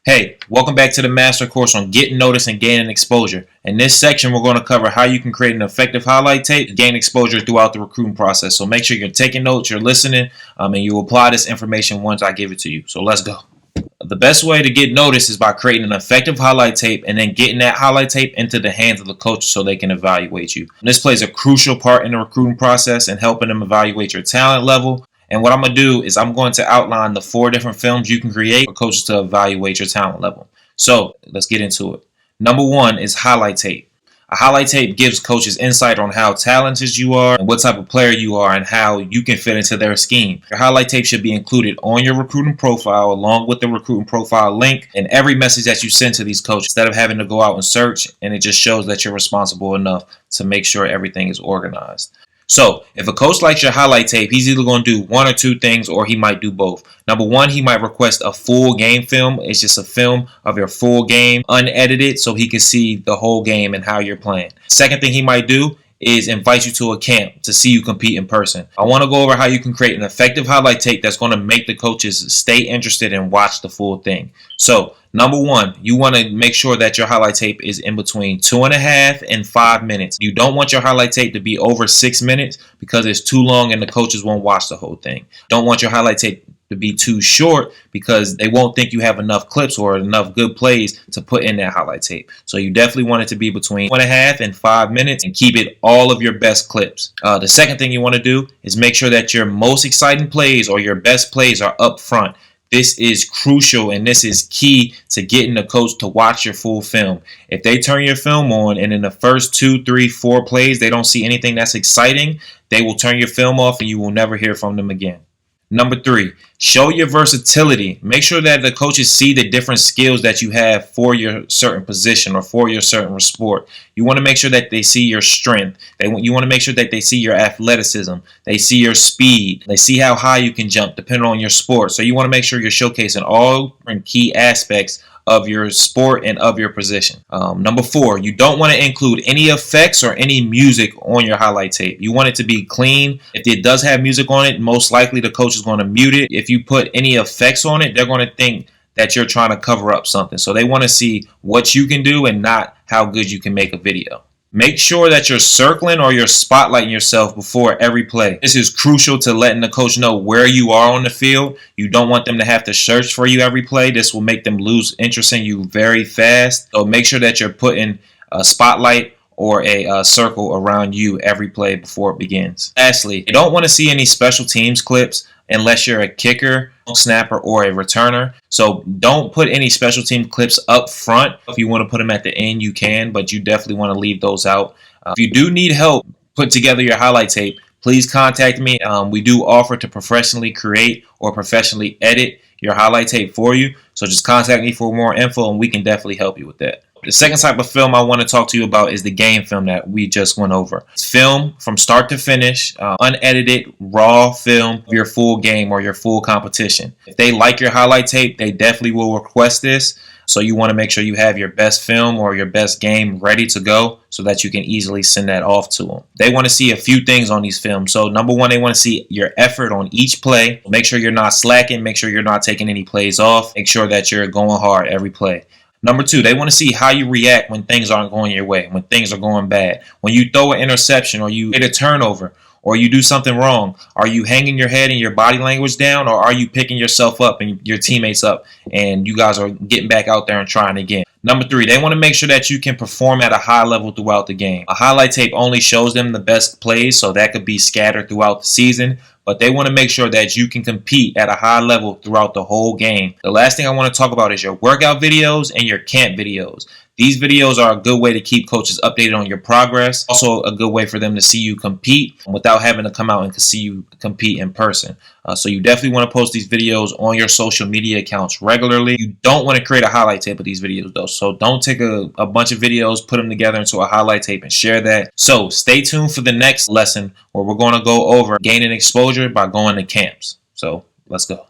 Hey, welcome back to the master course on getting noticed and gaining exposure. In this section, we're going to cover how you can create an effective highlight tape to gain exposure throughout the recruiting process. So make sure you're taking notes, you're listening, and you apply this information once I give it to you. So let's go. The best way to get noticed is by creating an effective highlight tape and then getting that highlight tape into the hands of the coach so they can evaluate you. And this plays a crucial part in the recruiting process and helping them evaluate your talent level. And what I'm going to do is I'm going to outline the 4 different films you can create for coaches to evaluate your talent level. So let's get into it. Number 1 is highlight tape. A highlight tape gives coaches insight on how talented you are and what type of player you are and how you can fit into their scheme. Your highlight tape should be included on your recruiting profile along with the recruiting profile link and every message that you send to these coaches instead of having to go out and search, and it just shows that you're responsible enough to make sure everything is organized. So, if a coach likes your highlight tape, he's either going to do 1 or 2 things, or he might do both. Number 1, he might request a full game film. It's just a film of your full game, unedited, so he can see the whole game and how you're playing. Second thing he might do is invite you to a camp to see you compete in person. I want to go over how you can create an effective highlight tape that's going to make the coaches stay interested and watch the full thing. So, number 1, you want to make sure that your highlight tape is in between 2.5 and 5 minutes. You don't want your highlight tape to be over 6 minutes because it's too long and the coaches won't watch the whole thing. Don't want your highlight tape to be too short because they won't think you have enough clips or enough good plays to put in that highlight tape. So you definitely want it to be between 2.5 and 5 minutes and keep it all of your best clips. The second thing you want to do is make sure that your most exciting plays or your best plays are up front. This is crucial and this is key to getting the coach to watch your full film. If they turn your film on and in the first 2, 3, 4 plays they don't see anything that's exciting, they will turn your film off and you will never hear from them again. Number 3, show your versatility. Make sure that the coaches see the different skills that you have for your certain position or for your certain sport. You want to make sure that they see your strength. You want to make sure that they see your athleticism. They see your speed. They see how high you can jump depending on your sport. So you want to make sure you're showcasing all key aspects of your sport and of your position. Number 4, you don't want to include any effects or any music on your highlight tape. You want it to be clean. If it does have music on it, most likely the coach is going to mute it. If you put any effects on it, they're going to think that you're trying to cover up something. So they want to see what you can do and not how good you can make a video. Make sure that you're circling or you're spotlighting yourself before every play. This is crucial to letting the coach know where you are on the field. You don't want them to have to search for you every play. This will make them lose interest in you very fast. So make sure that you're putting a spotlight or a circle around you every play before it begins. Lastly, you don't want to see any special teams clips unless you're a kicker, snapper, or a returner. So don't put any special team clips up front. If you want to put them at the end, you can, but you definitely want to leave those out. If you do need help putting together your highlight tape, please contact me. We do offer to professionally create or professionally edit your highlight tape for you. So just contact me for more info and we can definitely help you with that. The second type of film I want to talk to you about is the game film that we just went over. It's film from start to finish, unedited, raw film of your full game or your full competition. If they like your highlight tape, they definitely will request this. So you want to make sure you have your best film or your best game ready to go so that you can easily send that off to them. They want to see a few things on these films. So number 1, they want to see your effort on each play. Make sure you're not slacking. Make sure you're not taking any plays off. Make sure that you're going hard every play. Number 2, they want to see how you react when things aren't going your way, when things are going bad. When you throw an interception or you hit a turnover or you do something wrong, are you hanging your head and your body language down, or are you picking yourself up and your teammates up and you guys are getting back out there and trying again? Number 3, they want to make sure that you can perform at a high level throughout the game. A highlight tape only shows them the best plays, so that could be scattered throughout the season. But they want to make sure that you can compete at a high level throughout the whole game. The last thing I want to talk about is your workout videos and your camp videos. These videos are a good way to keep coaches updated on your progress. Also a good way for them to see you compete without having to come out and see you compete in person. So you definitely want to post these videos on your social media accounts regularly. You don't want to create a highlight tape of these videos though. So don't take a bunch of videos, put them together into a highlight tape and share that. So stay tuned for the next lesson where we're going to go over gaining exposure by going to camps. So let's go.